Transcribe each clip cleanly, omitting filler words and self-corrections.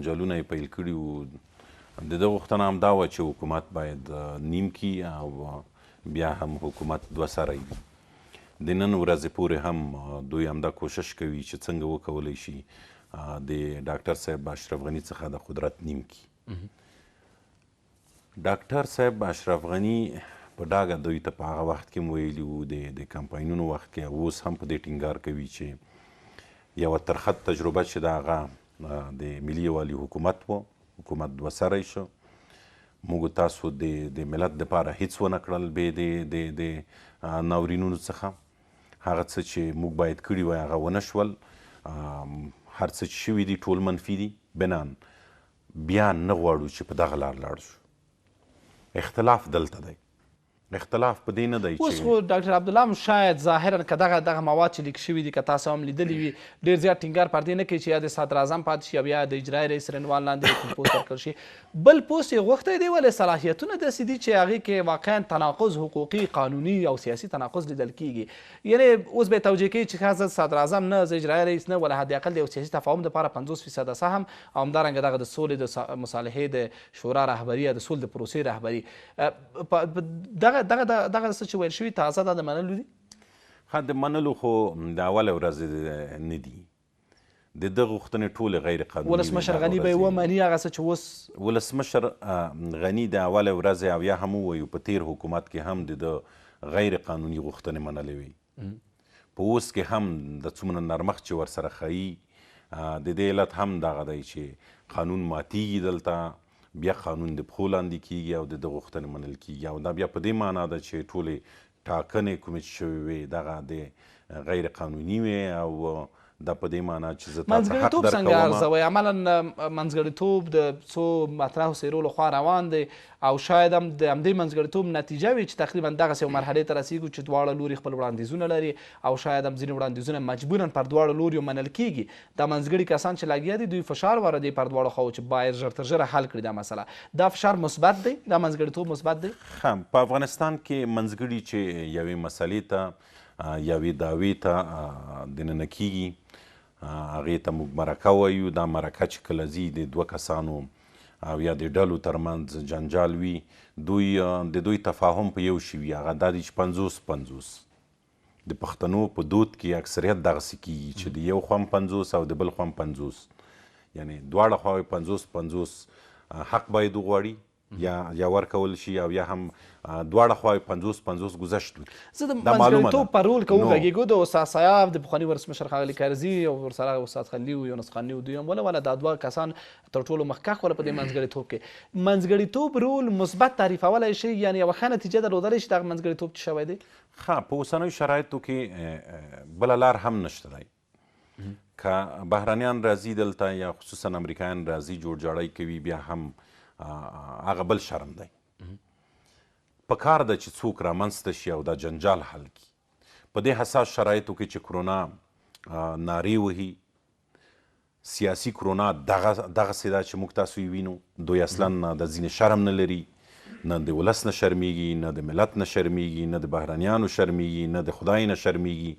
جنجالونه یې پیل کړي وو. د ده غوښتنه هم دا وه چې حکومت باید نیم کي او بیا هم حکومت دوه سری وي. د نن ورځې پورې هم دوی همدا کوشش کوي چې څنګه وکولی شي د ډاکټر صاحب اشرف غني څخه د قدرت نیم کي. ډاکټر صاحب اشرف غني په ډاګه دوی ته په هغه وخت کې ویلي وو د کمپاینونو وخت کې، اوس هم په دې ټینګار کوي چې یوه ترخه تجربه چې د هغه د ملي یووالي حکومت و، حکومت دوه سری شو. موږ تاسو د ملت دپاره هیڅ ونه کړل بې د ناورینونو څخه. هغه څه چې موږ باید کړي وای هغه ونه شول. هر څه چې شوي دي ټول منفي دي. بنان بیا نه غواړو چې په دغه لار لاړ شو. اختلاف دلته دی. اختلاف په دې نه دی اوس خو ډاکټر عبدالله هم شاید ظاهرا که دغه مواد چې لیک شوي دي که تاسو هم لیدلي وي ډېر زیات ټینګار پر دې نه کوي چې یا د صدراعظم پاتې شي یا بیا د اجرایي رئیس تر عنوان لاندې کوم پوسټ ورکړل شي. بل پوسټ یې غوښتی دی ولې صلاحیتونه داسې دي چې هغې کې واقعا تناقض حقوقي قانوني او سیاسي تناقض لیدل کیږي. یعنې اوس به یې توجیه کوي چې ښه زه صدراعظم نه زه اجرایي رئیس نه ولا حداقل د یو سیاسي تفاهم دپاره 50% سهم او همدارنګه دغه د سولې د مصالحې د شورا رهبري یا د سولې د پروسې رهبري دغه څه چې ویل شوي تازه دا د منلو دي؟ ښه د منلو خو د اول ورځې نه دي. د ده غوښتنې ټولې غیر قانوني. ولسمشر غني به یې ومني هغه څه چې اوس ولسمشر غني د اول ورځې او یا هم ووایو په تیر حکومت کې هم د ده غیر قانوني غوښتنې منلې وي. په اوس کې هم د څومره نرمښت چې ورسره ښیي د دې علت هم دغه دی چې قانون ماتیږي دلته، بیا قانون د پښو لاندې کیږي او د ده غوښتنې منل کیږي. او دا بیا په دې معنا ده چې ټولې ټاکنې کومې چې شوې وې دغه د غیر قانوني وې او دا په دې معنا چې زه تاسو حق منځګړیتوب څنګه ارزوئ؟ عملا منځګړیتوب د څو مطرحو څیرو لخوا روان دی او شاید هم د همدې منځګړیتوب نتیجه وي چې تقریبا دغسې یو مرحلې ته رسیږو چې دواړه لوري خپل وړاندیزونه لري او شاید هم ځینې وړاندیزونه مجبورا پر دواړو لوریو منل کیږي. دا منځګړي کسان چې لګیا دي دوی فشار واردوي پر دواړو خواو چې باید ژر تر ژره حل کړي دا مسله. دا فشار مثبت دی؟ دا منځګړیتوب مثبت دی؟ ښه، په افغانستان کې منځګړي چې یوې مسلې ته یوې دعوې ته دننه کیږي هغې ته موږ مرکه وایو. دا مرکه چې کله ځي د دوه کسانو او یا د ډلو ترمنځ جنجال وي، د دوی تفاهم په یو شي وي، هغه دا دی چې 50-50. د پښتنو په دود کې اکثریت دغسې کیږي چې د یو خوا 50 او د بل خوا 50، یعنې دواړه خواوې 50-50 حق باید وغواړي یا ورکول شي او یا هم دواړه خواوې 50-50 گذشت وي. زه د منځګړیتوب په رول که وغږېږو د استاد سیاف د پخواني ولسمشر ښاغلي کرزي او ورسره استاد خلیل او یونس خاني او دوی هم ولا دا دوه کسان تر ټولو مخکښ وله په دې منځګړیتوب کې. منځګړیتوب رول مثبت تعریفولی شي، یعنې یوه ښه نتیجه درلودلی شي دغه منځګړیتوب چې شوی دی؟ ښه، په اوسنیو شرایطو کې بله لار هم نشته دی. که بهرنیان راځي دلته یا خصوصا امریکایان راځي جوړجاړی کوي، بیا هم هغه بل شرم دی. په کار ده چې څوک رامنځته شي او دا جنجال حل کړي. په دې حساس شرایطو کې چې کرونا نارې وهي، سیاسي کرونا دغسې ده چې موږ تاسو یې وینو. دوی اصلا د ځینې شرم نه لري، نه د ولس نه شرمیږي، نه د ملت نه شرمیږي، نه د بهرنیانو شرمیږي، نه د خدای نه شرمیږي.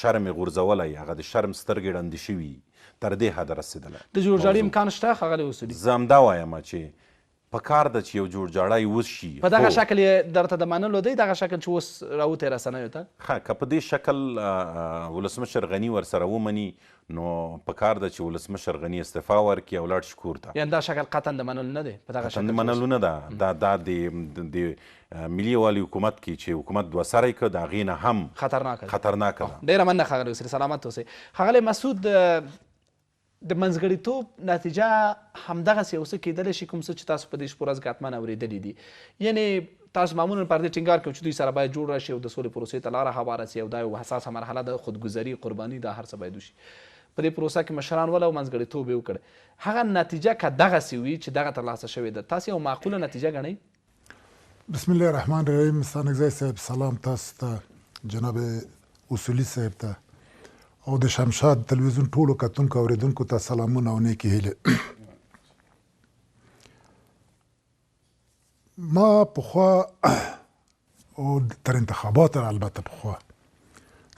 شرم یې غورځولی، هغه د شرم سترګې ړندې شوي تر دې حده رسېدلی. د جوړجاړي امکان شته ښاغلی اصولي؟ زه همدا وایم چې په کار ده چې یو جوړجاړی وشي. په دغه شکل یې درته د منلو دی، دغه شکل چې اوس راوتی رسنیو ته؟ ښه، که په دې شکل ولسمشر غني ورسره ومني نو په کار ده چې ولسمشر غني استعفا ورکړي او لاړ شي کور ته. یعنې دا شکل قطعا د منلو نه دی؟ په دغه شکل د منلو نه ده. دا د ملي یووالي حکومت کې چې حکومت دوه سری کړ، د هغې نه هم خطرناکه ده. ډېره مننه ښاغلی اصولي، سلامت اوسئ. ښاغلی مسعود، د منځګړیتوب نتیجه همدغسې یو څه کیدلی شي کوم څه چې تاسو په دې شپو ورځ کې حتما اورېدلي دي. یعنې تاسو معمولا پر دې ټینګار کوئ چې دوی سره باید جوړ راشي او د سولې پروسې ته لاره هواره سي او دا یو حساسه مرحله ده، خودګذري، قرباني، دا هر څه باید وشي. په دې پروسه کې مشران وله او منځګړیتوب یې وکړ. هغه نتیجه که دغسې وي چې دغه ترلاسه شوې ده، تاسو یو معقوله نتیجه ګڼئ؟ بسم الله الرحمن الرحیم. ستانکزی صاحب سلام تاسو ته، جناب اصولي صاحب ته او د شمشاد تلویزیون ټولو کتونکو اورېدونکو ته سلامونه او نیکې هیلې. ما پخوا او تر انتخاباتو البته پخوا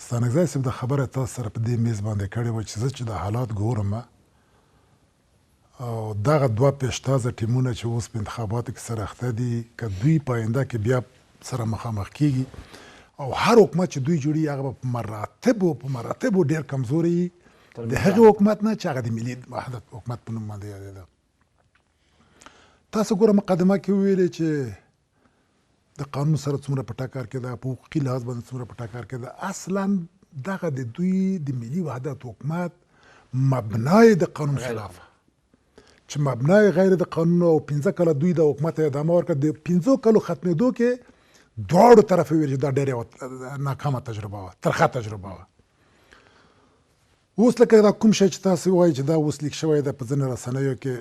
ستانکزی صاحب د خبره تاسو سره په دې میز باندې کړې وه چې زه چې د حالات ګورم او دغه دوه پیشتازه ټیمونه چې اوس په انتخاباتو کې سره اخته دي که دوی په آینده کې بیا سره مخامخ کیږي او هر حکومت چې دوی جوړي هغه په مراتبو ډېر کمزوري د هغې حکومت نه چې هغه د ملي وحدت حکومت په نوم باندې یادېده. تاسو ګوره مقدمه کې وویلې چې د قانون سره څومره په ټکر کې ده، په حقوقي لحاظ باندې څومره په ټکر کې ده. اصلا دغه د دوی د ملي وحدت حکومت مبنا د قانون خلاف چې مبنا غیر د قانون او 15 کاله دوی د حکومت ادامه ورکړه. د 15 کالو ختمېدو کې دواړو طرف ویل چې دا ډېره ناکامه تجربه وه، ترخه تجربه وه. اوس لکه دا کوم شی چې تاسو وایي چې دا اوس لیک شوی ده په ځینې رسنیو کې،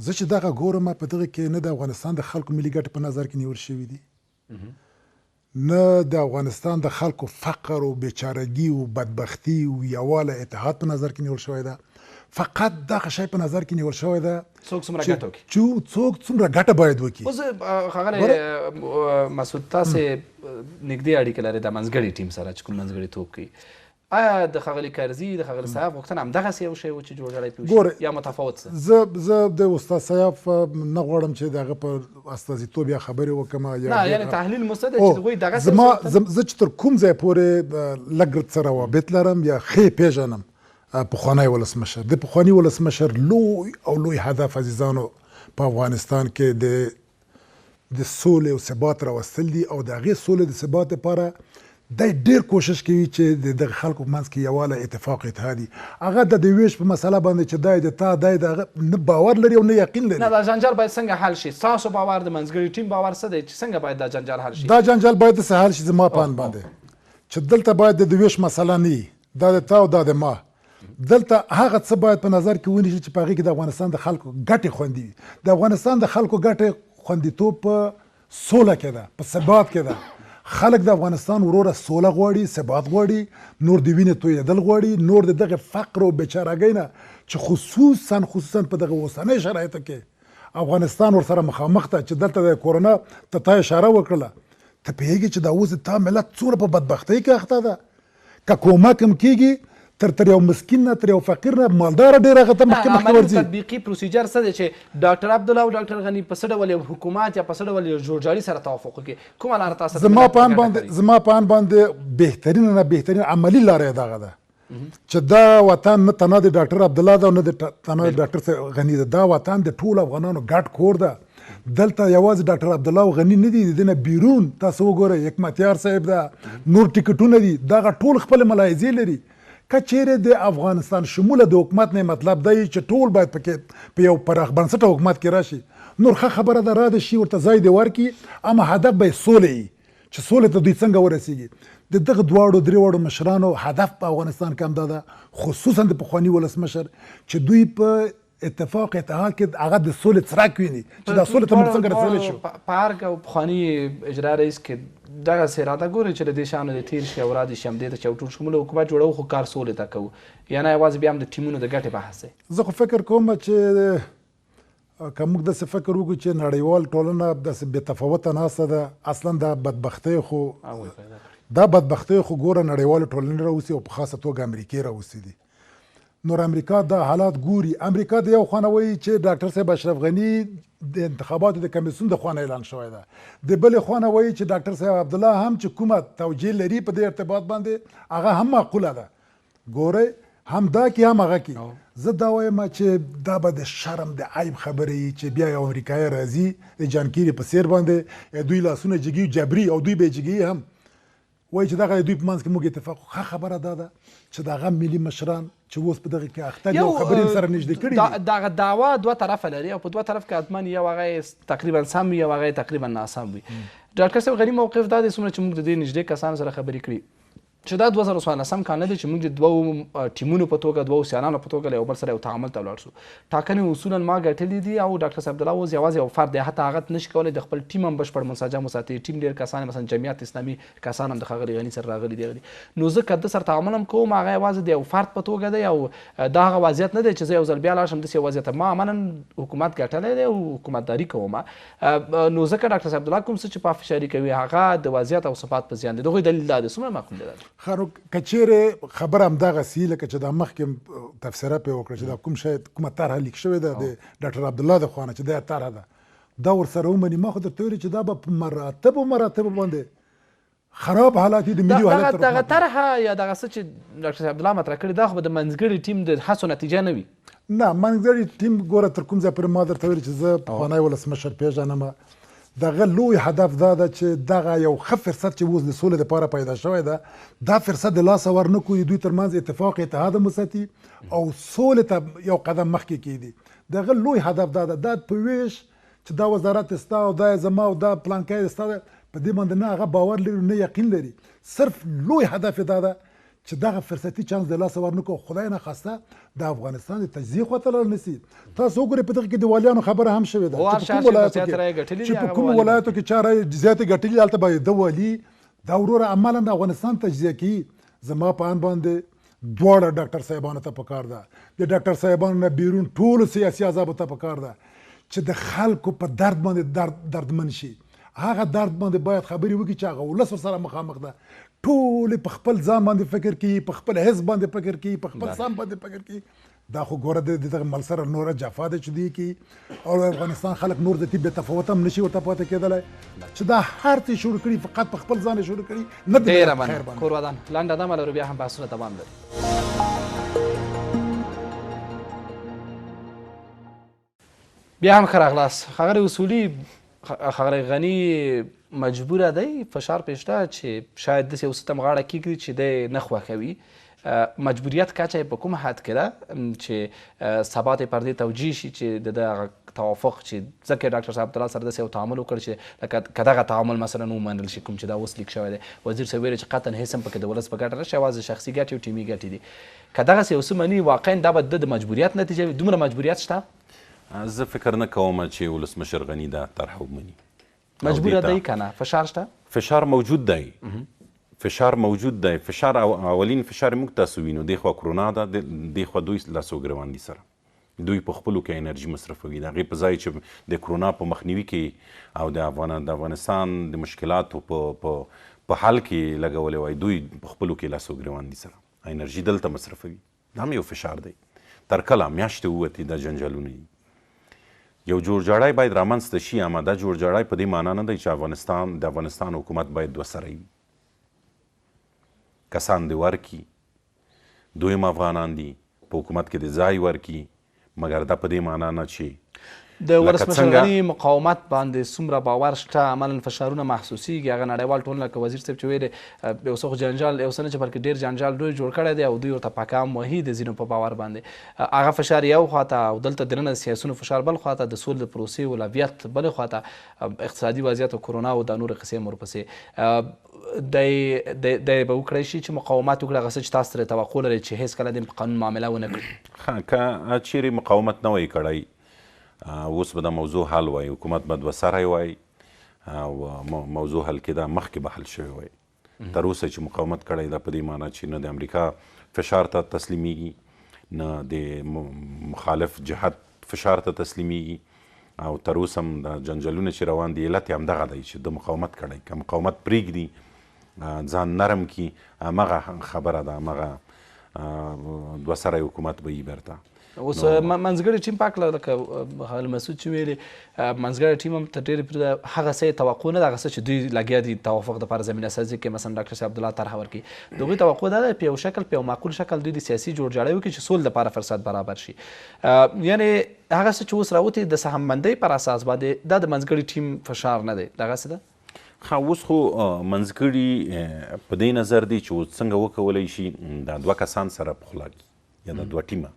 زه چې دغه ګورم په دغه کې نه د افغانستان د خلکو ملي ګټې په نظر کې نیول شوي دي، نه د افغانستان د خلکو فقر او بیچارګي او بدبختي او یووالی اتحاد په نظر کې نیول شوی ده. فقط دغه شی په نظر کې نیول شوی ده څوک څومره ګټه وکړي، څوک څومره ګټه باید وکړي. اوس ښاغلی مسعود تاسې نږدې اړیکې لرئ د منځګړي ټیم سره چې کوم منځګړي توب کوي. آیا د ښاغلي کرزي د ښاغلي صاحب غوښتنه همدغسې یو شی و چې جوړجاړی پرې وشي یا متفاوت څه؟ زه د استاد صاحب نه غواړم چې د هغه په استازیتوب یا خبرې وکړم. نه یعنې تحلیل مو څه دی چې هغوی دغسې زه چې تر کوم ځای پورې لږ سره روابط لرم یا ښې پېژنم پخوانی ولسمشر، د پخواني ولسمشر لوی او لوی هدف عزیزانو په افغانستان کې د سولې او ثبات راوستل دي او د هغې سولې د ثبات لپاره دی ډېر کوشش کوي چې دغه خلکو په منځ کې یووالی اتفاق اتحادي هغه د ویش په مسله باندې چې دی د تا دی د هغه نه باور لري او نه یقین لري. نه دا جنجال باید څنګه حل شي؟ ستاسو باور د منځګړي ټیم باور څه دی چې څنګه باید دا جنجال حل شي؟ دا جنجال باید داسې حل شي زما په اند باندې چې دلته باید د ویش مسله نه وي، دا د تا او دا د ما. دلته هغه څه باید په نظر کې ونیسي چې په هغې کې د افغانستان د خلکو ګټې خوندي وي. د افغانستان د خلکو ګټې خوندیتوب په سوله کې ده، په ثبات کې ده. خلک د افغانستان وروره سوله غواړي، ثبات غواړي، نور د وینې تویېدل غواړي، نور د دغه فقر او بیچارګۍ نه چې خصوصا په دغه اوسنۍ شرایطو کې افغانستان ورسره مخامخ ده چې دلته د کورونا ته تا اشاره وکړله. ته پوهېږې چې دا اوس تا ملت څومره په بدبختۍ کې اخته ده. که کومک هم کېږي تر یو مسکین نه تر یو فقیر نه مالداره ډېر هغه ته مخکې ورځي. تطبیقي پروسیجر څه دی چې ډاکټر عبدالله او ډاکټر غني په څه ډول یو حکومت یا په څه ډول یو جوړجاړي سره توافق وکړي؟ کومه لاره تاسو زما په اند باندې بهترینه نه بهترین عملي لاره یې دغه ده چې دا وطن نه تنها د ډاکټر عبدالله ده او نه تنها د ډاکټر غني ده. دا وطن د ټولو افغانانو ګډ کور ده. دلته یوازې ډاکټر عبدالله او غني نه دي، د دې نه بیرون تاسو وګورئ حکمتیار صاحب ده، نور ټکټونه دي، دغه ټول خپل ملاحظې لري. که چیرې د افغانستان شموله د حکومت نه مطلب دی چې ټول باید پکې په یو پراخ بنسټه حکومت کې راشي، نور ښه خبره ده را ده شي ورته ځای دې ورکړي، اما هدف به یې سوله وي چې سولې ته دوی څنګه ورسېږي. د دغه دواړو درېواړو مشرانو هدف په افغانستان کې همدا ده، خصوصا د پخواني ولسمشر چې دوی په اتفاق اتحاد کې هغه د سولې څرک ویني چې دا سولې ته موږ څنګه رسولی شو. په ارګ او پخواني اجرا رئیس کې دغسې اراده ګورئ چې له دې شیانو د تېر شي او را دې شي همدې ته چې یو ټول شموله حکومت جوړوو خو کار سولې ته کوو، یا نه یوازې بیا هم د ټیمونو د ګټې بحث دی؟ زه خو فکر کوم چې که موږ داسې فکر وکړو چې نړیوال ټولنه داسې بې تفاوته ناسته ده، اصلا دا بدبختۍ خو ګوره نړیوالې ټولنې راوستي او په خاصه توګه امریکې راوستي دي. نور امریکا دا حالات ګوري. امریکا د یو خوا نه وایي چې ډاکټر صاحب اشرف غني د انتخاباتو د کمیسیون د خوا نه اعلان شوی ده، د بلې خوا نه وایي چې ډاکټر صاحب عبدالله هم چې کومه توجیه لري په دې ارتباط باندې هغه هم معقوله ده. ګورئ هم دا کې هم هغه کې. زه دا وایم چې دا به د شرم د عیب خبرې وي چې بیا یو امریکایي راځي د جانکیري په څېر باندې دوی لاسونه جګي جبري او دوی به یې جګي هم وایي چې دغه دوی په منځ کې موږ اتفاق. ښه خبره دا ده چې دغه ملي مشران چې اوس په دغه کې اخته دي او خبرې سره نږدې کړي دي. دغه دعوا دوه طرفه لري او په دوه طرف کې حتما یو هغه تقریبا سم وي او هغه تقریبا ناسم وي. ډاکټر صاحب غني موقف دا دی څومره چې موږ د دې نږدې کسانو سره خبرې کړي چې دا 2014 کال نه دی چې موږ د دوو ټیمونو په توګه دوو سیالانو په توګه له یو بل سره یو تعامل ته ولاړ شو. ټاکنې اصولا ما ګټلې دي او ډاکټر صاحب عبدالله اوس یوازې یو فرد دی، حتی هغه نشي کولی د خپل ټیم هم بشپړ منسجم وساتي. ټیم ډېر کسان مثلا جمعیت اسلامي کسان هم د ښاغلي غني سره راغلي دي. نو زه که ده سره تعامل هم کوم هغه یوازې د یو فرد په توګه دی او دا هغه وضعیت نه دی چې زه یو ځل بیا لاړ شم داسې یو وضعیت. ما عملا حکومت ګټلی دی او حکومتداري کوم. نو ځکه ډاکټر صاحب عبدالله کوم څه چې پافشاري کوي هغه د وضعیت او ثبات په زیان دی. د هغوی دلیل دا دی څومره معقول دی؟ ښه نو که چیرې خبره همدغسې لکه چې دا مخکې تفسیره پرې وکړه چې دا کوم شی کومه طرحه لیک شوې ده د ډاکټر عبدالله د خوا نه چې دا طرحه ده دا ورسره ومني. ما خو درته ویلي چې دا به په مراتبو باندې خراب حالات دي د ملي حالت دغه طرحه یا دغه څه چې ډاکټر عبدالله مطرح کړي دا خو به د منځګړي ټیم د هڅو نتیجه نه وي. نه منځګړي ټیم ګوره تر کوم ځای پورې ما درته ویلي چې زه پخوانی ولسمشر پېژنم. دغه لوی هدف دا ده چې دغه یو ښه فرصت چې اوس د سولې دپاره پیدا شوی ده دا فرصت د لاسه ورنه کړي، دوی ترمنځ اتفاق اتحاد وساتي او سولې ته یو قدم مخکې کېږدي. دغه لوی هدف دا ده. دا په ویش چې دا وزارت ستا او دا زما او دا پلانکی ستا ده په دې باندې نه هغه باور لري نه یقین لري. صرف لوی هدف دا ده چې دغه فرصتي چانس د لاسه ورنه کړو. خدای نخواسته د افغانستان د تجزیې خواته لاړ نه سي. تاسو وګورئ په دغه کې د والیانو خبره هم شوې ده چې په کومو ولایاتو کې چا رایې زیاتې ګټلي هلته به د والي دا وروره عملا د افغانستان تجزیه کوي. زما په آن باندې دواړه ډاکټر صاحبانو ته پکار ده، د ډاکټر صاحبانو نه بیرون ټولو سیاسي احزابو ته پکار ده چې د خلکو په درد باندې دردمن شي. هغه درد باندې باید خبرې وکړي چې هغه ولس ورسره مخامخ ده. ټول په خپل ځان باندې فکر کوي، په خپل حزب باندې فکر کوي، په خپل ځان باندې فکر کوي. دا خو ګوره د دغه مل سره نوره جفا ده چې دوی کوي او د افغانستان خلک نور د بې تفاوت هم نشي ورته پاتې کېدلی چې دا هر څه شروع کړي فقط په خپل ځان یې شروع کړي. نه ډېره مننه کور ودان لنډه دمه لرو بیا هم بحثونه دوام لري. بیا هم ښه راغلاست. ښاغلی اصولي ښاغلی غني مجبوره دی فشار پېشته چې شاید داسې یو څه ته غاړه کېږدي چې دی نه خوښوي. مجبوریت کچه یې په کوم حد کې ده چې سبا ته پر دې توجیه شي چې د دغه توافق چې ځکه ډاکټر صاحب عبدالله سره داسې یو تعامل وکړ چې لکه که دغه تعامل مثلا ومنل شي کوم چې دا اوس لیک شوی دی. وزیر صاحب ویلي چې قطعا هېڅ هم پکې د ولس په ګټه نه شي، یوازې شخصي ګټې او ټیمي ګټې دي. که دغسې یو څه مني واقعا دا به د مجبوریت نتیجه وي. دومره مجبوریت شته؟ زه فکر نه کوم چې ولسمشر غني دا طرح ومني. مجبوره دی که نه؟ فشار شته؟ فشار موجود دی. فشار موجود دی. فشار اولین فشار موږ تاسو وینو دی خوا کرونا ده، دی خوا دوی لاسوګروان دي سره دوی په خپلو کې انرژي مصرفوي. د هغې په ځای چې د کرونا په مخنیوي کې او د افغانستان د مشکلاتو په حل کې لګولی وای، دوی په خپلو کې لاسوګروان دي سره انرژي دلته مصرفوي. دا هم یو فشار دی. تر کله میاشتې ووتې دا جنجالونه دي. یو جوړجاړی باید رامنځته شي، اما دا جوړجاړی په دې معنا نه دی چې د افغانستان حکومت باید دوه سره وي. کسان دې ورکي، دویم افغانان دي په حکومت کې د ځای ورکي، مګر دا په دې معنا نه چې د ولسمشر غني مقاومت باندې څومره باور شته، عملا فشارونه محسوسیږي. هغه نړیوال ټولنه لکه وزیر صاحب چې ویلې یو څه خو جنجال یو څه نه چې بلکې ډېر جنجال دوی جوړ کړی دی او دوی ورته پاکه هم وهي د ځینو په باور باندې. هغه فشار یو خواته او دلته دننه سیاسونو فشار بل خواته، د سولې د پروسې اولویت بلې خواته، اقتصادي وضعیت او کرونا او دا نورې قصې ورپسې. دی به وکړی شي چې مقاومت وکړي، هغه څه چې تاسو ترې توقع لرئ چې هېڅ کله د قانون معامله ونه کړي. که چیرې مقاومت نه وای کړی اوس به دا موضوع حل وای، حکومت به دوه سری وای او موضوع حل کېده مخکې به حل شوی وای. تر اوسه چې مقاومت کړی دا په دې معنا چې نه د امریکا فشار ته تسلیمیږي، نه د مخالف جهت فشار ته تسلیمیږي او تر اوسه هم د جنجالونه چې روان دي علت یې همدغه دی چې د مقاومت کړی. که مقاومت پرېږدي ځان نرم کي، همغه خبره ده، همغه دوه سری حکومت به یي بیرته. اوس منځګړی ټیم پاک لکه ښاغلي مسعود چې ویلې منځګړی ټیم هم تر ډېرې پورې هغه څه توقع نه ده، هغه څه چې دوی لګیا دي توافق دپاره زمینه سازي کې مثلا ډاکټر صاحب عبدالله طرحه ورکړي. د هغوی توقع دا ده په یو شکل په یو معقول شکل دوی د سیاسي جوړجاړی وکړي چې سولې دپاره فرصت برابر شي. یعنې هغه څه چې اوس راوتې د سهمبندۍ پر اساس باندې دا د منځګړي ټیم فشار نه دی، دغسې ده؟ اوس خو منځګړي په دې نظر دی چې څنګه وکولی شي دا دوه کسان سره پخلا کړي یا دا دوه ټیمه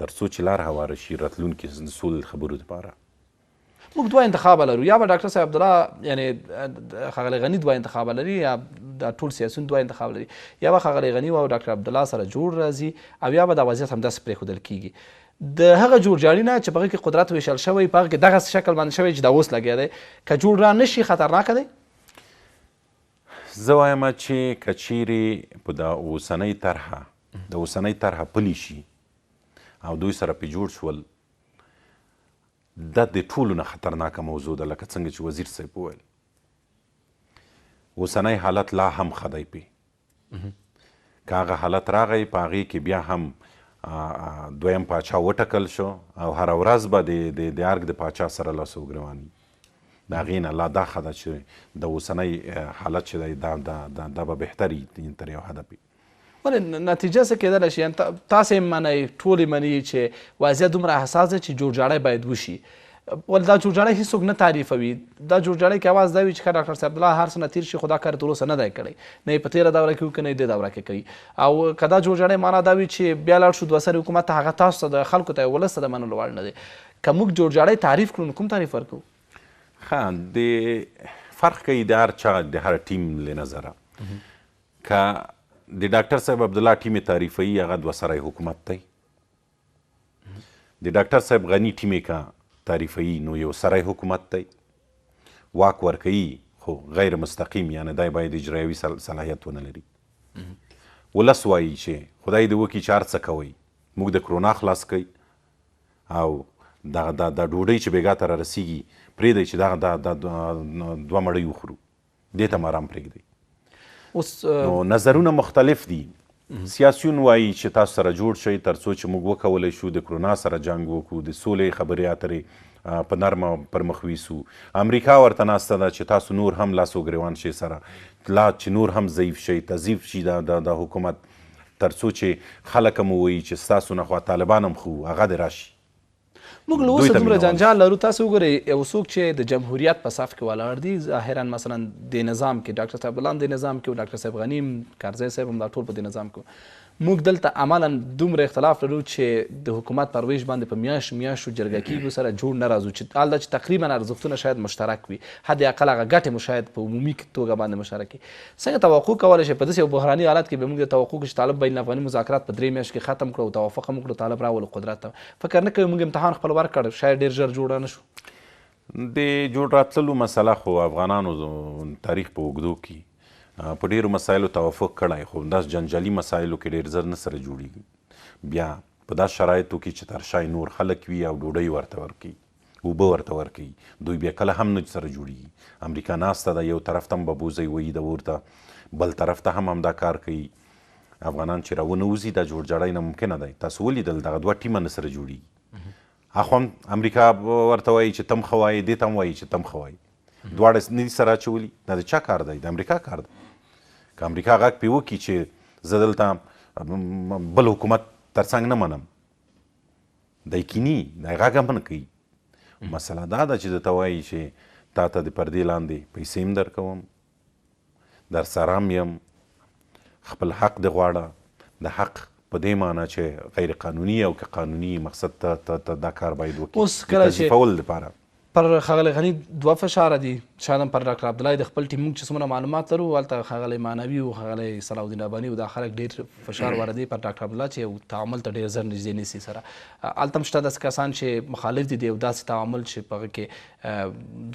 تر څو چې لار هواره شي راتلونکي سولې خبرو دپاره. موږ دوه انتخابه لرو، یا به ډاکټر صاحب عبدالله یعنې ښاغلی غني دوه انتخابه لري، یا دا ټول سیاسیون دوه انتخاب لري، یا به ښاغلی غني او ډاکټر عبدالله سره جوړ راځي او یا به دا وضعیت همداسې پرېښودل کېږي. د هغه جوړجاړي نه چې په هغه کې قدرت ویشل شوی، په هغه کې دغسې شکل باندې شوی چې دا اوس لګیا دی، که جوړ را نه شي خطرناکه دی؟ زه وایم چې که چیرې په دا اوسنۍ طرحه پلي شي او دوی سره پې جوړ شول، دا د ټولو نه خطرناکه موضوع ده. لکه څنګه چې وزیر صاحب وویل اوسنی حالت لا هم ښه دی پې، که هغه حالت راغی په هغې کې بیا هم دویم پاچا وټاکل شو او هره ورځ به د ارګ د پاچا سره لاس وګرېواني. د هغې نه لا دا ښه ده چې د اوسنی حالت چې دی دا به بهتر وي تر یو حده پورې. ولې نتیجه څه کېدلی شي؟ تاسې یې منئ، ټول یې مني چې وضعیت دومره حساس دی چې جوړجاړی باید وشي. ولې دا جوړجاړی هېڅوک نه تعریفوي. دا جوړجاړی کې اواز دا وي چې ښه ډاکټر صاحب الله هر څه نه تېر شي خو دا کار تر اوسه نه دی کړی، نه یې په تېره دوره کې وکړي نه یې دې دوره کې کوي. او که دا جوړجاړی معنا دا وي چې بیا لاړ شو دوه سري حکومت ته، هغه تاسو ته د خلکو ته ولس ته د منلو وړ نه دی. که موږ جوړجاړی تعریف کړو نو کوم تعریف ورکوو؟ ښه د فرق کوي د هر چا د هر ټیم له نظره. که د ډاکټر صاحب عبدالله ټیم یې تعریفوي هغه دوه سری حکومت دی. د ډاکټر صاحب غني ټیم یې که تعریفوي نو یو سری حکومت دی. واک ورکوي خو غیر مستقیم، یعنی دی باید اجرایوي صلاحیت ونه لري. ولس وایي چې خدای دې وکړي چې هر څه کوئ موږ د کرونا خلاص کوي او دغه د ډوډۍ چې بېګا ته را رسیږي پرېږدئ چې دغه دوه مړۍ وخورو، دې ته م ارام پرېږدئ. نو نظرونه مختلف دي. سیاسیون وایي چې تاسو سره جوړ شئ تر څو چې موږ وکولی شو د کرونا سره جنګ وکړو، د سولې خبرې اترې په نرمه پر مخ ویسو. امریکا ورته ناسته ده چې تاسو نور هم لاس وګرېوان شئ سره، لا چې نور هم ضعیف شئ، تضعیف شي د حکومت، تر څو چې خلک هم ووایي چې ستاسو نه خوا طالبان هم خو هغه دې راشي. موږ له اوسه دومره جنجال لرو. تاسو وګورئ یو څوک چې د جمهوریت په صف کې ولاړ دي ظاهرا مثلا د نظام کې ډاکټر صاحب الله هم د نظام کې و، ډاکټر صاحب غني هم، کرزی صاحب هم، دا ټول په دې نظام کې. موږ دلته عملا دومره اختلاف لرو چې د حکومت پر ویش باندې په میاشتو جرګه کېږو سره جوړ نه راځو، چې حال دا چې تقریبا ارزښتونه شاید مشترک وي، حد اقل هغه ګټې مو شاید په عمومي توګه باندې مشترک وي. څنګه توقع کولی شي په داسې یو بحراني حالت کې به موږ د توقع چې طالب بین الافغاني مذاکرات په 3 میاشتې کې ختم کړو او توافق هم وکړو، طالب راولو قدرت ته؟ فکر نه کوئ موږ امتحان خپل ورکړ شاید ډېر ژر جوړ نه شو؟ د جوړ راتللو مسله خو افغانانو تاریخ په اوږدو کې په ډېرو مسایلو توافق کړی، خو داسې جنجالي مسایلو کې ډېر زر نه سره جوړېږي. بیا په داسې شرایطو کې چې تر شای نور خلک وي او ډوډۍ ورته ورکوي، اوبه ورته ورکوي، دوی بیا کله هم نه سره جوړېږي. امریکا ناسته ده، یو طرف ته هم به بوزئ وایي د ورته، بل طرف ته هم همدا کار کوي. افغانان چې راونوځي دا جوړجاړی ناممکنه دی. تاسو ولیدل دغه دوه ټیمه نه سره جوړېږي. اخوا هم امریکا ورته وایي چې تم ښه وایي، دې ته هم وایي چې تم ښه وایي. دواړه نه دي سره اچولي. دا د چا کار دی؟ د امریکا کار دی. که امریکا غږ پرې وکړي چې زه دلته بل حکومت ترڅنګ نه منم، دی کیني، دی غږ هم نه کوي. مسله دا ده چې درته وایي چې تا ته د پردې لاندې پیسې هم درکوم، در سره هم یم، خپل حق دې غواړه. د حق په دې معنی چې غیر قانوني او که قانوني مقصد ته دا کار باید وکړي. اوس کله چې تضعیفول دپاره پر ښاغلی غني دوه فشاره دي، شاید هم پر ډاکټر عبدالله د خپل ټیم موږ چې څومره معلومات لرو هلته ښاغلی معنوي او ښاغلی صلاح الدین افغاني او دا خلک ډېر فشار واردوي پر ډاکټر عبدالله چې یو تعامل ته ډېر زر نږدې نیسي سره. هلته هم شته داسې کسان چې مخالف دي د یو داسې تعامل چې په هغه کې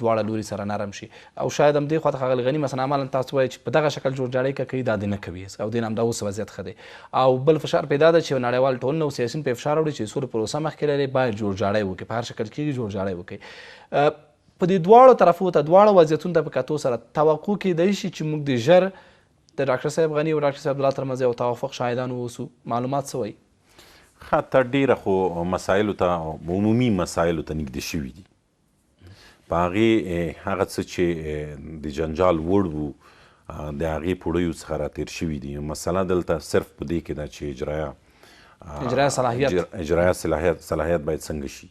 دواړه لوري سره نرم شي. او شاید هم دې خوا ته ښاغلی غني مثلا عملا تاسو وایي چې په دغه شکل جوړجاړی که کوي دا دې نه کوي او دې نه همدا اوس وضعیت ښه دی. او بل فشار پیدا ده چې نړیوال ټولنه او سیاسیون پرې فشار وړي چې سولې پروسه مخکې لري، باید جوړجاړی وکړي، په هر شکل کېږي جوړجاړی وکړي. په دې دواړو طرفو ته دواړو وضعیتونو ته په کتو سره توقع کېدی شي چې موږ د ژر د ډاکټر صاحب غني او ډاکټر صاحب عبدالله ترمنځ یو توافق شاهدان واوسو. معلومات څه وایي؟ ښه ته ډېره خو مسایلو ته عمومي مسایلو ته نږدې شوي دي. په هغې هغه څه چې د جنجال وړ وو د هغې پوړیو څخه راتېر شوي دي. مسله دلته صرف په دې کې ده چې اجرایه صلاحیت باید څنګه شي.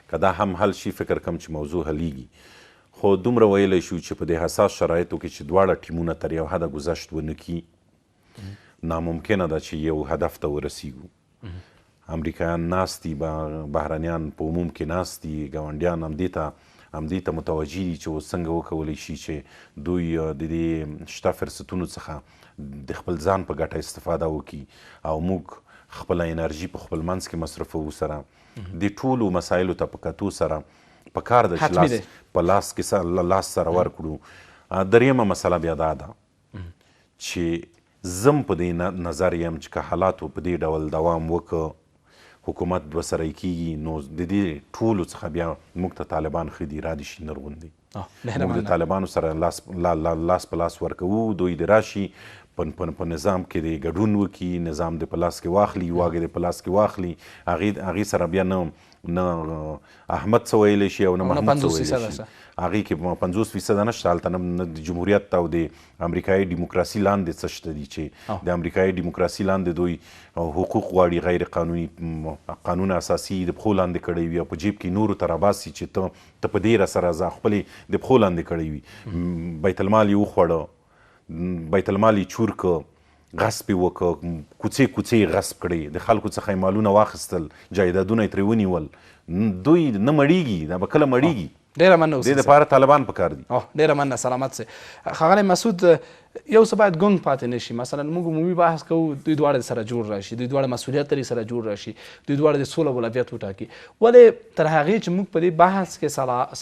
که دا هم حل شي فکر کم چې موضوع حلیږي. خو دومره ویلی شو چې په دې حساس شرایطو کې چې دواړه ټیمونه تر یو حده ګذشت ونه کړي، ناممکنه ده چې یو هدف ته ورسیږو. امریکایان ناست دي، بهرنیان په عموم کې ناست دي، ګاونډیان همدې ته متوجه دي چې اوس څنګه وکولی شي چې دوی د دې شته فرصتونو څخه د خپل ځان په ګټه استفاده وکړي او موږ خپله انرژي په خپل منځ کې مصرفوو. سره د ټولو مسایلو ته په کتو سره پکار ده چې په لاس کې لاس سره ورکړو. دریمه مسله بیا دا ده چې زم په دې نظر یم چې که حالاتو په دې ډول دوام وکړه، حکومت دوه سری کېږي، نو د دې ټولو څخه بیا موږ ته طالبان ښه دي، را دي شي نرغوندي. موږ د طالبانو سره لاس په لاس ورکوو، دوی د راشي په نظام کې د ګډون وکړي، نظام د په لاس کې واخلي، واګې د په لاس کې واخلي، هغې سره بیا نه احمد څه ویلی شي او نه محمود څه ویلی شي. هغې کې 50% نشته، هلته نه د جمهوریت او د امریکایي ډیموکراسي لاندې څه شته دي چې د امریکایي ډیموکراسي لاندې دوی حقوق غواړي، غیر قانوني قانون اساسي د پښو لاندې کړی وي او په جیب کې نورو ته راباسي چې ته په دې راسره ځه، خپلې د پښو لاندې کړی وي، بیت المال یې وخوړه، بیت المال یې چور که، غصب یې وکړه، کوڅې غصب کړې، د خلکو څخه یې مالونه واخیستل، جایدادونه یې ترې ونیول، دوی نه مړیږي، دا به کله مړیږي. ډیره مننه دې دپاره طالبان پکار دي. ډیره مننه سلامت سي. ښاغلی مسعود، یو څه باید ګونګ پاتې نه شي. مثلا موږ عمومي بحث کوو، دوی دواړه سره جوړ راشي، دوی دواړه مسؤلیت لري سره جوړ راشي، دوی دواړه د سوله اولویت وټاکي. ولې تر هغې چې موږ په دې بحث کې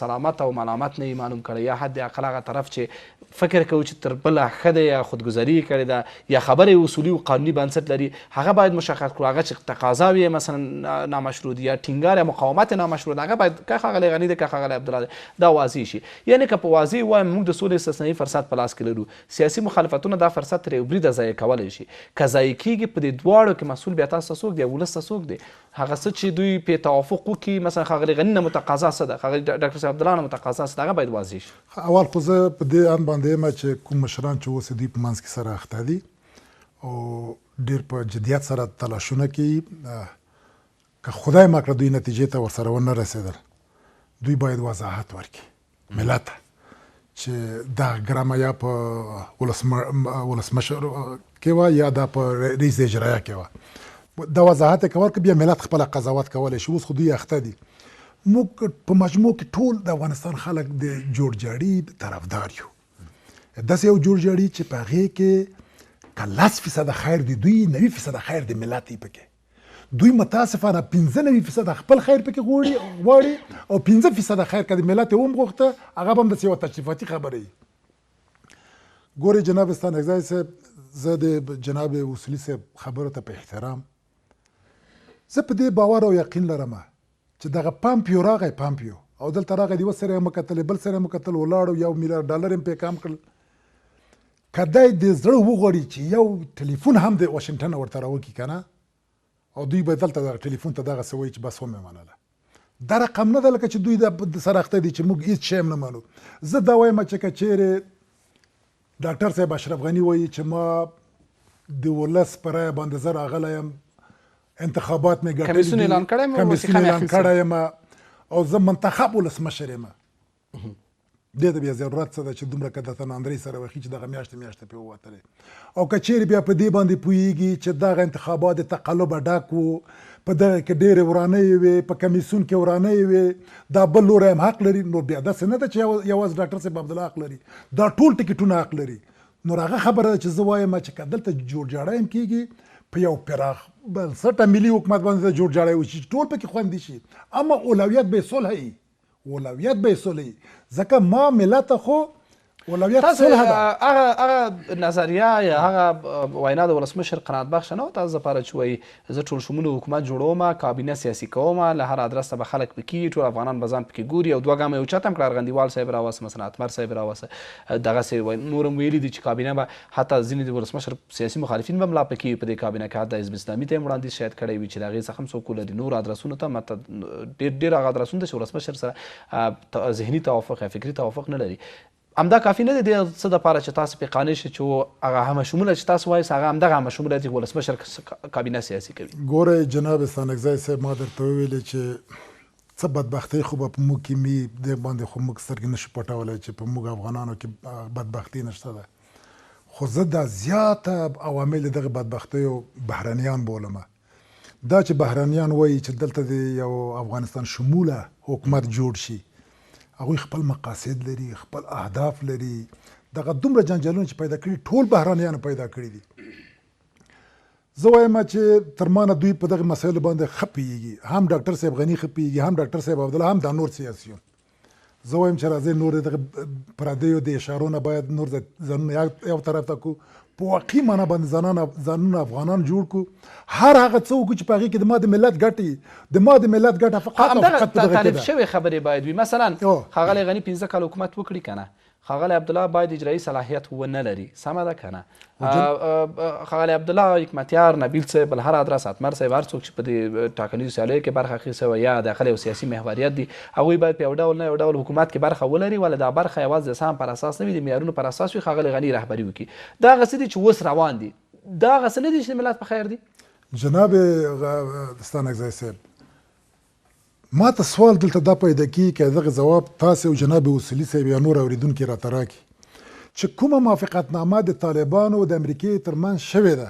سلامت او ملامت نه یې معلوم کړی، یا حد اقل هغه طرف چې فکر کوو چې تر بله ښه دی یا خودګذري یې کړې ده یا خبرې اصولي او قانوني بنسټ لري، هغه باید مشخص کړو. هغه چې تقاضا وي مثلا نامشروع دي یا ټینګار یا مقاومت نامشروع ده، هغه باید که ښاغلی غني دی که ښاغلی عبدالله دی دا واضح شي. یعنې که په واضح ووایم موږ د سولې استثنایي فرصت په لاس کې لرو، سیاسي مخالفتونه دا فرصت تر یو بریده ضایع کولی شي. که ضایع کېږي په دې دواړو کې مسؤل بیا تاسو ته څوک دی یا ولس ته څوک دی؟ هغه څه چې دوی پې توافق وکړي، مثلا ښاغلي غني نه متقاضا څه ده، ښاغلي ډاکټر صاحب عبدالله نه متقاضا څه ده، هغه باید واضح شي. اول خو زه په دې اند باندې یم چې کوم مشران چې اوس دوی په منځ کې سره اخته دي او ډېر په جدیت سره تلاشونه کوي، که خدای مه کړه دوی نتیجې ته ورسره ونه رسېدل، دوی باید وضاحت ورکړي ملت ته چې دا ګرامه یا په ولسمشر کې وه یا دا په رئیس اجرایه کې وه، دا وضاحت یې که ورکړه بیا ملت خپله قضاوت کولی شي. اوس خو دوی اخته دي. موږ په مجموع کې ټول د افغانستان خلک د جوړجاړي طرفدار یو، داسې یو جوړجاړي چې په هغې کې که 10% خیر دی دوی 90% خیر د ملت یې پکې، دوی متاسفانه 95% خپل خیر پکې غواړي او 15% خیر که د ملت یې هم غوښته، هغه به هم داسې یوه تشریفاتي خبره وي. ګورې جناب ستانکزی صاحب، زه د جناب اصولي صاحب خبرو ته په احترام، زه په دې باور او یقین لرم چې دغه پامپیو راغی، پامپیو او دلته راغی، د یوه سره یې مکتل، بل سره یې مکتل، ولاړ $1 میلیارډ یې پې کام کړل. که دی د زړه وغواړي چې یو ټلیفون هم د واشنګټن ورته راوکړي که نه، او دوی به دلته دغه ټلیفون ته دغه څه وایي چې بس ومې منله، دا رقم نه ده لکه چې دوی د سره اخته دي چې موږ هېڅ شی هم نه منو. زه دا وایم چې که چیرې ډاکټر صاحب اشرف غني وایي چې ما د ولس په رایه باندې زه راغلی یم، انتخابات مې ګټلي دي، کمیسیون اعلان کړی یم او زه منتخب ولسمشر یم، دې ته بیا ضرورت څه ده چې دومره که درته ناندرۍ سره وخي چې دغه میاشتې پې ووتلې. او که چیرې بیا په دې باندې پوهېږي چې دغه انتخابات د تقلبه ډک وو، په دغه کې ډېرې ورانۍ وې، په کمیسیون کې ورانۍ وې، دا بل لوری هم حق لري، نو بیا داسې نه ده چې یوازې ډاکټر صاحب عبدالله حق لري، دا ټول ټکټونه حق لري. نو هغه خبره ده چې زه وایم چې که دلته جوړجاړی هم کېږي په یو پراخ بنسټه ملي حکومت باندې جوړجاړی وشي چې ټول پکې خوندي شي، اما اولویت به یې صلح وي، اولویت به یې صلح وي، ځکه ما ملت خو اولویت صلح ده. هغه نظریه یا هغه وینا د ولسمشر قناعت بخشه نه وه تاسو دپاره چې وایي زه ټول شموله حکومت جوړوم، کابینه سیاسي کوم، له هر ادرس ته به خلک پکې، ټول افغانان به ځان پکې ګوري، او دوه ګامه یو چت هم کړه، ارغندیوال صاحب راوسه، مثلا اتمر صاحب راوسه، دغسې نور هم ویلي دي چې کابینه به حتی ځینې د ولسمشر سیاسي مخالفین به هم لا پکې وي په دې کابینه کې، حتی حزب اسلامي ته یې وړاندیز شاید کړی وي چې د هغې څخه هم څوک ولري، نور ادرسونو ته ډېر هغه ادرسونه ته چې ولسمشر سره ذهني توافق یا فکري توافق نه لري. همدا کافي نه دی د څه دپاره چې تاسو پې قانع شئ چې هغه همه شموله چې تاسو وایئ هغه همدغه همه شموله چې ولسمشر کابینه سیاسي کوي. ګورئ جناب ستانکزی صاحب، ما درته وویلې چې څه بدبختۍ خو به په موږ کې وي، دې باندې خو موږ سترګې نشو پټولی چې په موږ افغانانو کې بدبختي نشته ده، خو زه دا زیاته عوامل دغه بدبختیو بهرنیان بولم. دا چې بهرنیان وایي چې دلته د یو افغانستان شموله حکومت جوړ شي، هغوی خپل مقاصد لري، خپل اهداف لري، دغه دومره جنجالونه چې پیدا کړي ټول بهرانیانو پیدا کړي دي. زه وایم چې تر ما نه دوی په دغه مسایلو باندې ښه پوهېږي، هم ډاکټر صاحب غني ښه پوهېږي، هم ډاکټر صاحب عبدالله، هم دا نور سیاسیون. زه وایم چې راځئ نور دغه پردیو د اشارو نه باید نور ځانونه یو طرف ته کړو، په واقعي معنا باندې ځانونه افغانان جوړ کړو، هر هغه څه وکړو چې په هغې کې د ما د ملت ګټې، د ما د ملت ګټه فقط او فقط په دغه کې ده. تعریف شوې خبرې باید وي. مثلا ښاغلی غني 15 کال حکومت وکړي که نه، ښاغلی عبدالله باید اجرایي صلاحیت ونه لري، سمه ده که نه؟ ښاغلی عبدالله حکمتیار، نبیل صاحب، الهر ادرس، اتمر صاحب، هر څوک چې په دې ټاکنیزو سیالیو کې برخه اخیستې وي یا داخل یو سیاسي محوریت دي، هغوی باید په یو ډول نه یو ډول حکومت کې برخه ولري، ولې دا برخه یوازې د سهم پر اساس نه وي، د معیارونو پر اساس وي. ښاغلی غني رهبري وکړي. دا هغه څه دي چې اوس روان دي، دا هغه څه نه دي چې د ملت په خیر دي؟ جناب ستانکزی صاحب، ما ته سوال دلته دا پیدا کیږي که دغه ځواب تاسې او جناب اصولي صاحب یا نور اورېدونکي راته راکړي چې کومه موافقتنامه د طالبانو د امریکې ترمنځ شوې ده،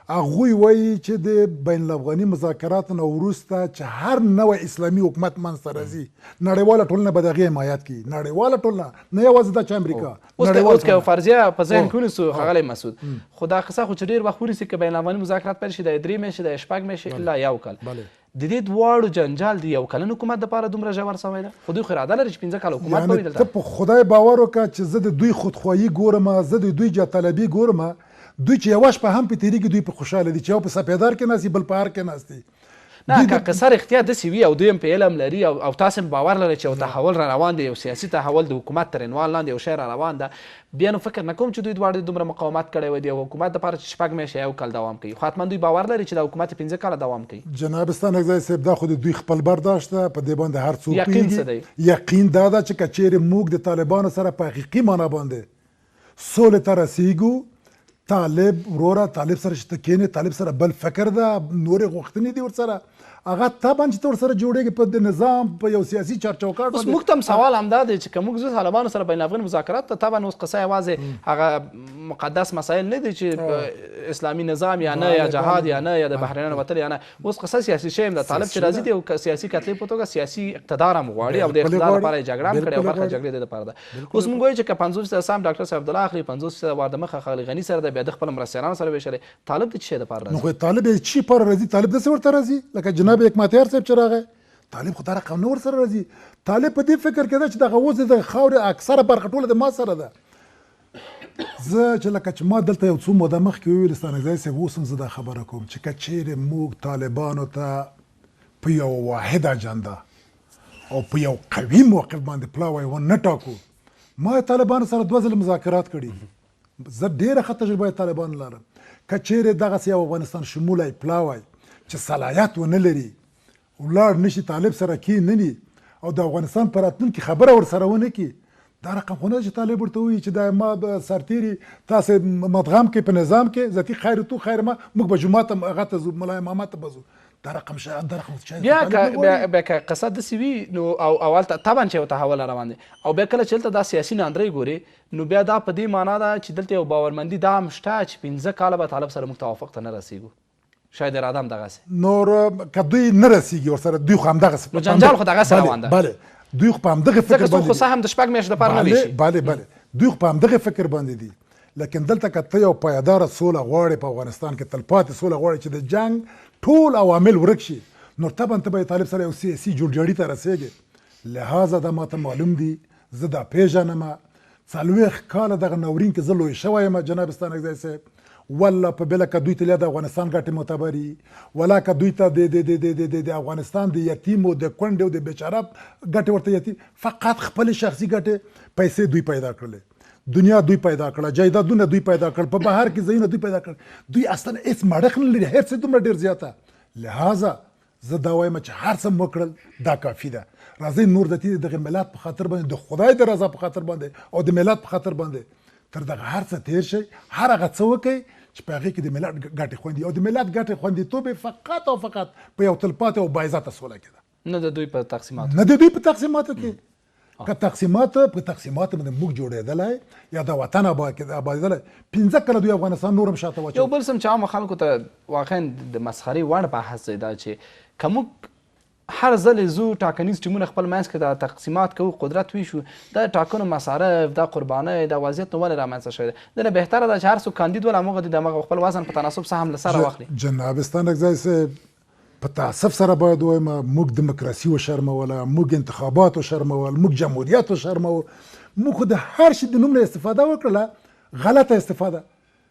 هغوی وایي چې د بین الافغاني مذاکراتو نه وروسته چې هر نوی اسلامي حکومت منځته راځي، نړیواله ټولنه به د هغې حمایت کوي. نړیواله ټولنه، نه یوازې دا چې امریکا. اوس که یو فرضیه په ذهن کې ونیسو ښاغلی مسعود، خو دا قصه خو چې ډېر وخت ونیسي که بین الافغاني مذاکرات پیل شي د 3 میاشتې د 6 میاشتې الا یو کال، د دې دواړو جنجال د یو کلن حکومت دپاره دومره ژور سوی ده؟ خو دوی خو اراده لري چې 15 کاله حکومت به وي دلته. ته په خدای باور وکړه چې زه د دوی خودخواهي ګورم، زه د دوی جاطلبي ګورم. دوی چې یوه شپه هم په تېرېږي دوی په خوشحاله دي چې یو په سپېدار کې ناست بل په هر کې ناست دي. نه که قصه رښتیا داسې وي او دوی هم په علم لري او تاسې هم باور لرئ چې یو تحول را روان دی، یو سیاسي تحول د حکومت تر عنوان لاندې یو شی را روان ده، بیا نو فکر نه کوم چې دوی دواړه دومره مقاومت کړی وي د یو حکومت دپاره چې 6 میاشتې یو کال دوام کوي. خو حتما دوی باور لري چې دا حکومت 15 کاله دوام کوي. جناب ستانکزی صاحب، دا خو د دوی خپل برداشت ده، په دې باندې هر څوک یقین څه دی؟ یقین دا ده چې که چیرې موږ د طالبانو سره په حقیقي معنا باندې سولې ته رسیږو، طالب وروره طالب سره چې ته کښېنې، طالب سره بل فکر ده، نورې غوښتنې دي ورسره، هغه طبعا چې ته ورسره جوړېږي په د نظام په یو سیاسي چارچوکاټ. اوس موږ ته هم سوال همدا دی چې که موږ ځو طالبانو سره بین الافغاني مذاکرات ته، طبعا اوس قصه یوازې هغه مقدس مسایل نه دي چې اسلامي نظام یا نه یا جهاد یا نه یا د بحرینیانو وتل یا نه، اوس قصه سیاسي شی هم ده. طالب چې راځي دی یو سیاسي کتلې په توګه سیاسي اقتدار هم غواړي او د اقتدار لپاره یې جګړه هم کړې او برخه جګړې د دپاره ده. اوس موږ وایو چې که 50% سهم ډاکټر صاحب عبدالله اخلي، 50% وار د مخه ښاغلي غني سره ده، بیا د خپل مرستیانانو سره ویشلی. طالب د څه شی دپاره راځي؟ نو خو طالب یې چی لپاره راځي؟ طالب داسې ورته راځي لکه جناب حکمتیار صاحب چې راغی. طالب خو دا رقم نه ورسره راځي. طالب په دې فکر کې ده چې دغه اوس د خاورې اکثره برخه ټوله د ما سره ده. زه چې لکه چې ما دلته یو څو موده مخکې وویل ستانکزی صاحب، اوس هم زه دا خبره کوم چې که چیرې موږ طالبانو ته په یو واحد اجنډا او په یو قوي موقف باندې پلاوی ونه ټاکو. ما طالبانو سره 2 ځله مذاکرات کړي، زه ډېره ښه تجربه طالبانو لرم. که چیرې دغسې یو افغانستان شمولی پلاوی چې صلاحیت ونه لري ولاړ نشي طالب سره کښېنني او د افغانستان په راتلونکي خبره ورسره ونه کړي، دا رقم خو نه چې طالب ورته وایي چې دا ما به سرتېري تاسې مدغم کې په نظام کې ذاتي خیر تو خیر ما، موږ به جومات هم هغه ته ځو، ملا امامت ته به ځو. دا رقم بیا که قصه داسې وي نو او هلته طبعا چې یو تحول روان دی او بیا کله چې هلته دا سیاسي ناندرۍ ګوري نو بیا دا په دې معنا ده چې دلته یو باورمندي دا هم شته چې 15 کاله به طالب سره موږ توافق ته نه رسېږو. شاید اراده هم دغسې نور که دوی نه رسېږي ورسره، دوی خو همدغسې نو جنجال خو دغسې روان ده. بله دوی خو په همدغه فکر باندې ځکه خو سهم د 6 میاشتې دپاره نه ویشي. بله دوی خو په همدغه فکر باندې دي. لیکن دلته که ته یو پایداره سوله غواړې په افغانستان کې، تلپاتې سوله غواړې چې د جنګ ټول عوامل ورک شي، نو طبعا ته به طالب سره یو سیاسي جوړجاړي ته رسېږي. لهذا دا ماته معلوم دي، زه دا پېژنم. 40 کاله دغه ناورین کې زه لوی شوی یم جناب ستانکزی صاحب. ولا په بله که دوی ته د افغانستان ګټې معتبري، ولا که دوی ته د افغانستان د یتیمو د کونډې او د بیچاره ګټې ورته یتیم، فقط خپل شخصي ګټې پیسې دوی پیدا کړلې، دنیا دوی پیدا کړه، جایدادونه دوی پیدا کړل، په بهر کې ځایونه دوی پیدا کړل. دوی اصلا هېڅ مړښ نه لري، هر څه دومره ډېر زیاته. لهذا زه دا وایم چې هر څه وکړل دا کافي ده. راځئ نور د دغه ملت په خاطر باندې، د خدای د رضا په خاطر باندې او د ملت په خاطر باندې تر دغه هر څه تېر شئ. هر هغه څه وکئ چې په هغې کې د ملت ګټې خوندي او د ملت ګټې خوندیتوب یې فقط او فقط په یو تلپاتې او باعزته سوله کې ده، نه د دوی په تقسیماتو، نه د دوی په تقسیماتو کې. که تقسیماتو باندې موږ جوړېدلی یا د وطن آبادېدلی، 15 کاله دوی افغانستان نور هم شاته واچوي. یو بل څه چې عامو خلکو ته واقعا د مسخرې وړ بحث دی دا چې که موږ هر ځل زو ټاکنیز ټیمونه خپل منځ کې د تقسیمات کوو، قدرت ویشو، دا ټاکنو مصارف، دا قربانۍ، دا وضعیت نو ولې رامنځته شوی دی؟ دنه بهتره ده چې هر څوک کاندید ول همغه د دماغ خپل وزن په تناسب سهم له سره واخلي. جناب ستانکزی صاحب، په تاسف سره باید وایم موږ دیموکراسي وشرموله، موږ انتخابات وشرمول، موږ جمهوریت وشرمو، موږ خو د هر شي د نوم نه استفاده وکړله، غلطه استفاده.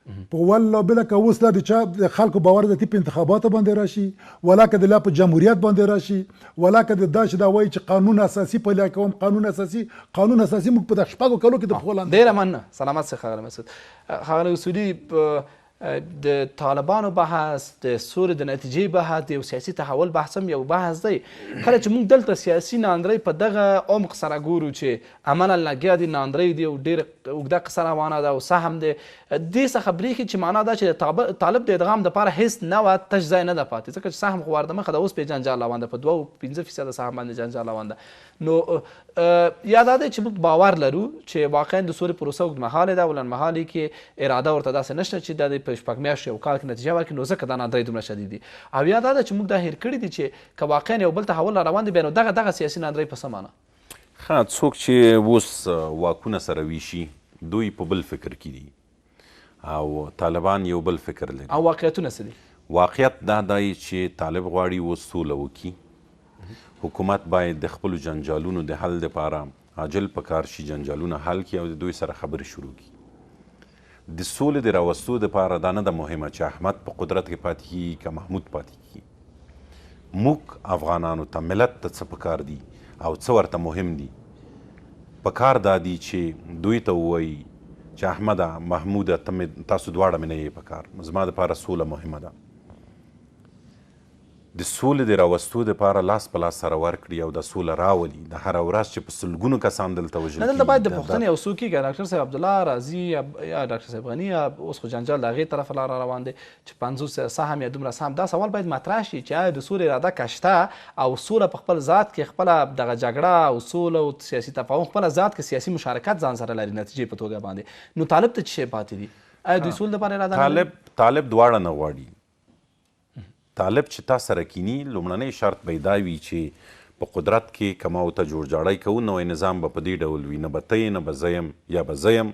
په والله بله که اوس لا د چا د خلکو باور د په انتخاباتو باندې راشي ولا که د لا په جمهوریت باندې راشي ولا که د دا چې دا وایي چې قانون اساسي پلی کوم قانون اساسي موږ په د شپږو کلو کې د پښو لاندې ډېره مننه سلامت سه ښاغلی مسعود. ښاغلی اصولي د طالبانو بحث د سولې د نتیجې بحث د یو سیاسي تحول بحث هم یو بحث دی. کله چې موږ دلته سیاسي ناندرۍ په دغه عمق سره ګورو چې عملا لګیا دي ناندرۍ دی او ډېره اوږده قصه روانه ده او سهم دی دې څخه برېښي چې معنا دا چې د طالب د ادغام دپاره هېڅ نه وه تش ځای نه ده پاتې ځکه چې سهم خو ورده مخه ده اوس پې جنجال روان ده په 2.5% سهم باندې جنجال روان ده. نو یا دا دی چې موږ باور لرو چې واقعا د سولې پروسه اوږدمهالې ده او لنډمهالې کې اراده ورته داسې نشته چې دا د په شپږ میاشتو یو کال کې نتیجه ورکړي نو ځکه دا ناندرۍ دومره شدید دي. او یا دا ده چې موږ دا هېر کړي دي چې که واقعا یو بل تحول را روان دی بیا نو دغه سیاسي ناندرۍ په څه معنی ښه څوک چې اوس واکونه سره ویشي دوی په بل فکر کې دي او طالبان یو بل فکر لري او واقعیتونه څه دي؟ واقعیت دا دی چې طالب غواړي اوس سوله وکړي. حکومت باید د خپلو جنجالونو د حل دپاره عاجل په کار شي جنجالونه حل کړي او د دوی سره خبرې شروع کړي. د سولې د راوستو دپاره دا نه ده مهمه چې احمد په قدرت کې پاتې کېږي که محمود پاتې کېږي. موږ افغانانو ته ملت ته څه پکار دي او څه ورته مهم دي پکار دا دي چې دوی ته ووایي چې احمده محموده تاسو دواړه مې نه یې پکار زما دپاره سوله مهمه ده. د سولې د راوستو دپاره لاس په لاس سره ورکړي او د سوله راولي د هره ورځ چې په سلګونو کسان دلته وژل نه دلته باید د پوښتنې یو څوک کېږي ډاکټر صاحب عبدالله راضي یا ډاکټر صاحب غني یا اوس خو جنجال د هغې طرفه لاره روان دی چې 50 سهم یا دومره سهم دا سوال باید مطرح شي چې آیا د سولې اراده که شته او سوله په خپل ذات کې خپله دغه جګړه او سوله او سیاسي تفاهم خپله ذات کې سیاسي مشارکت ځان سره لري نتیجې په توګه باندې نو طالب ته څه شی پاتې دي؟ آیا دوی سولې دپاره اراده نه لري؟ طالب دواړه نه غواړي. طالب چې تا سره کینی لومړنی شرط به دا وي چې په قدرت کې که ما ورته جوړجاړی کوو نوی نظام به په دې ډول وي نه به ته نه به زه یم یا به زه یم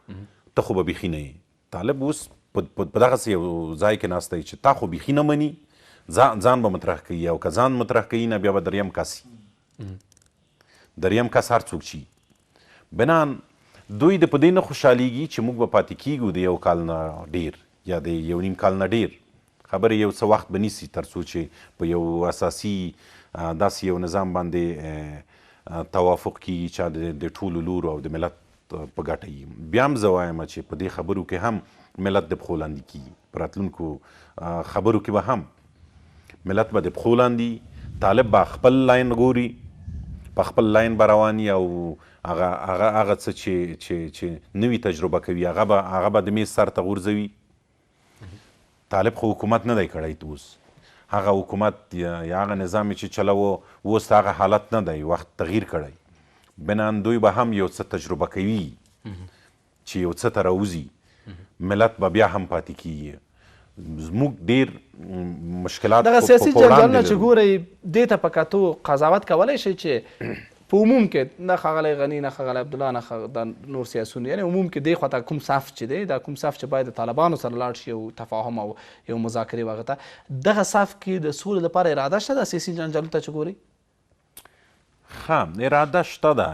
ته خو به بیخي نه یې. طالب اوس په دغسې یو ځای کې ناستی چې تا خو بیخي نه مني ځان به مطرح کوي او که ځان مطرح کوي نه بیا به دریم کس دریم کس هر څوک شي. بنان دوی د په دې نه خوشحالیږي چې موږ به پاتې کیږو د یو کال نه ډېر یا د یو نیم کال نه ډېر خبرې یو څه وخت به نیسي تر څو چې په یو اساسي داسې یو نظام باندې توافق کیږي چې د ټولو لورو او د ملت په ګټه وي. بیا هم زه وایم چې په دې خبرو کې هم ملت د پښو لاندې کیږي په راتلونکو خبرو کې به هم ملت به د پښو لاندې طالب به خپل لاین ګوري په خپل لاین به رواني او هغه څه چې نوي تجربه کوي هغه به د میز سر ته غورځوي. طالب خو حکومت نه دی کړی اوس هغه حکومت یا هغه نظام چې چلوه اوس هغه حالت نه دی وخت تغییر کړی. بنان دوی به هم یو څه تجربه کوي چې یو څه ته راوځي ملت به بیا هم پاتې کیږي. زموږ ډېر مشکلات دغه سیاسي جنجالونه چې ګورئ دې ته په کتو قضاوت کولی شئ چې په عموم کې نه ښاغلی غني نه ښاغلی عبدالله نه د نور سیاسون یعنی عموم کې دې خواته کوم صف چې دی دا کوم صف چې باید د طالبانو سره لاړ شي یو تفاهم او یو مذاکرې وغه ته دغه صف کې د سولې لپاره اراده شته د سیاسي جنجالو ته چې ګورئ؟ ښه اراده شته ده.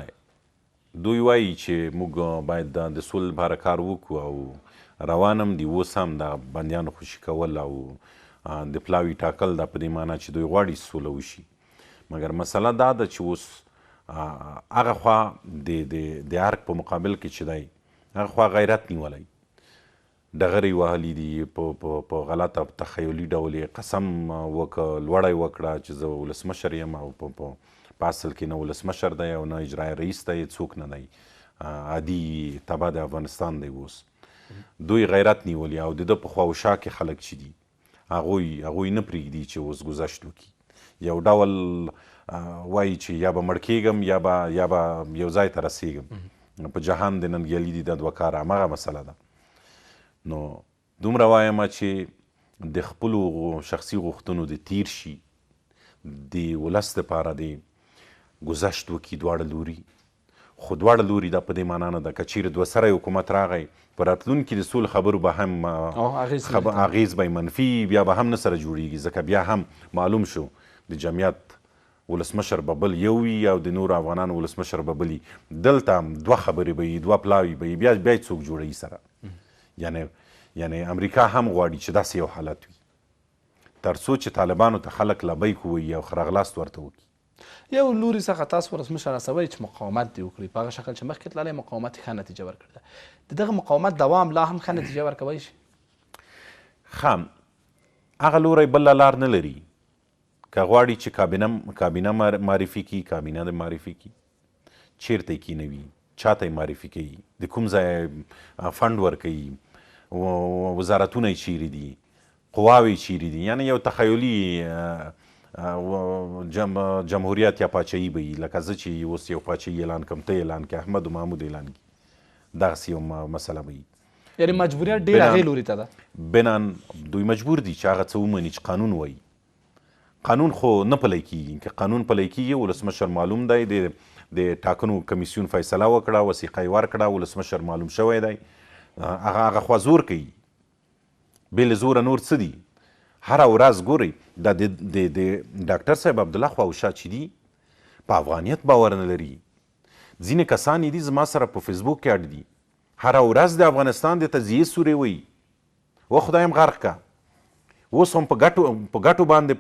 دوی وایي چې موږ باید د سولې لپاره کار وکړو او روان هم دي اوس هم د بندیانو خوشي کول او د پلاوي ټاکل دا په دې معنی چې دوی غواړي سوله وشي. مګر مسله دا ده چې اوس هغه خوا د ارګ په مقابل کې چې دی هغه خوا غیرت نیولی ډغرې وهلي دي په غلطه تخیلي ډول یې قسم لوړی وکړه چې زه ولسمشر یم او په اصل کې نه ولسمشر دی او نه اجرایي رئیس دی څوک نه دی عادي تبع د افغانستان دی. اوس دوی غیرت نیولی او د ده په خوا و شا کې خلک چې دي هغوی نه پرېږدي چې اوس گذشت وکړي. یو ډول وایي چې یا به مړ کېږم یا به یو ځای ته رسېږم په جهان د ننګیالي دي دا دوه کاره همغه مسله ده. نو دومره وایم چې د خپلو شخصي غوښتنو د تیر شي د ولس دپاره د ګذشت وکړي دواړه لوري خو دواړه لوري دا په دې معنا نه ده که چیرې دوه سری حکومت راغی په راتلونکي د سولې خبرو به هم اغیز به منفي بیا به هم نه سره جوړیږي ځکه بیا هم معلوم شو د جمعیت ولسمشر به بل یو وي او د نورو افغانانو ولسمشر به بل وي. دلته هم دوه خبرې به وي دوه پلاوي به وي بیا څوک جوړوي سره یعنی یعنی امریکا هم غواړي چې داسې یو حالت وي تر څو چې طالبانو ته خلک لبیک ووایي او ښه راغلاست ورته وکړي. یو لوري څخه تاسو ولسمشر رسوئ چې مقاومت دې وکړي په هغه شکل چې مخکې تللی مقاومت یې ښه نتیجه ورکړې ده د دغه مقاومت دوام لا هم ښه نتیجه ورکولی شي. ښه هغه لوری بله لار نه لري که غواړي چې کابینه معرفي کړي کابینه د معرفي کړي چیرته یې کینوي چاته یې معرفي کوي د کوم ځای فنډ ورکوي وزارتونه یې چیرې دي قواوې چیرې دي یعنی یو تخیلي جمهوریت یا پاچاهي به وي لکه زه چې اوس یو پاچاهي اعلان کړم ته اعلان کړې احمد و محمود اعلان کړي دغسې یو مسله به وي. یعنې مجبوریت ډېر هغې لوري ته ده بنان دوی مجبور دي چې هغه څه ومني چې قانون وایي. قانون خو نه پلی کېږي که قانون پلی کېږي ولسمشر معلوم دی د ټاکنو کمیسیون فیصله وکړه وثیقه یې ورکړه ولسمشر معلوم شوی دی هغه خوا زور کوي بې له زوره نور څه دي. هره ورځ ګورئ دا د ډاکټر صاحب عبدالله خواوشا چې دي په افغانیت باور نه لري. ځینې کسان دي زما سره په فیسبوک کې اډ دي هره ورځ د افغانستان د تجزیې سورې وایي و خدایم غرق که اوس هم په ګټو باندې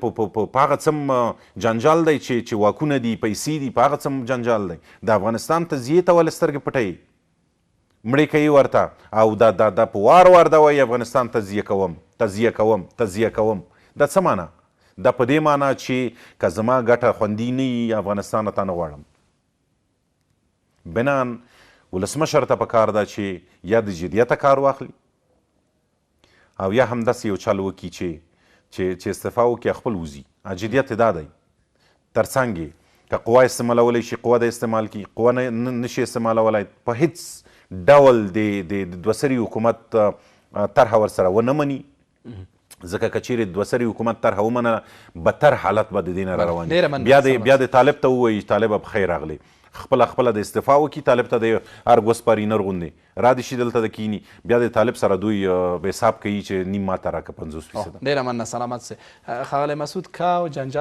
په هغه څه جنجال دی چې واکونه دي پیسې دي په هغه څه جنجال دی د افغانستان تجزیې ته ولې سترګې پټوي مړې کوي ورته او دا په وار دا وایي افغانستان تجزیه کوم دا څه معنا دا په دې معنا چې که زما ګټه خوندي نه وي افغانستان ته نه غواړم. بنان ولسمشر ته پکار ده چې یا د جدیته کار واخلي او یا هم داسې یو چل وکړي چې استعفا وکړي خپل وځي. جدیت دا دی ترڅنګ یې که قوا استعمالولی شي قوا د استعمال کړي قوا نشي استعمالولی په هیڅ ډول د دوسري حکومت طرحه ورسره ونه مني ځکه که چیرې دوسري حکومت طرحه ومنله بدتر حالت به د دې نه راروان بیا د طالب ته ووایي طالبه بخیر راغلی خپله د استعفا وکړي طالب ته د ارګ وسپارینر غوندې را دې شي دلته د کیني بیا د طالب سره دوی حساب کوي چې نیم ماته راکړه 50%. ډېره مننه سلامت سي ښاغلی مسعود کا جنجال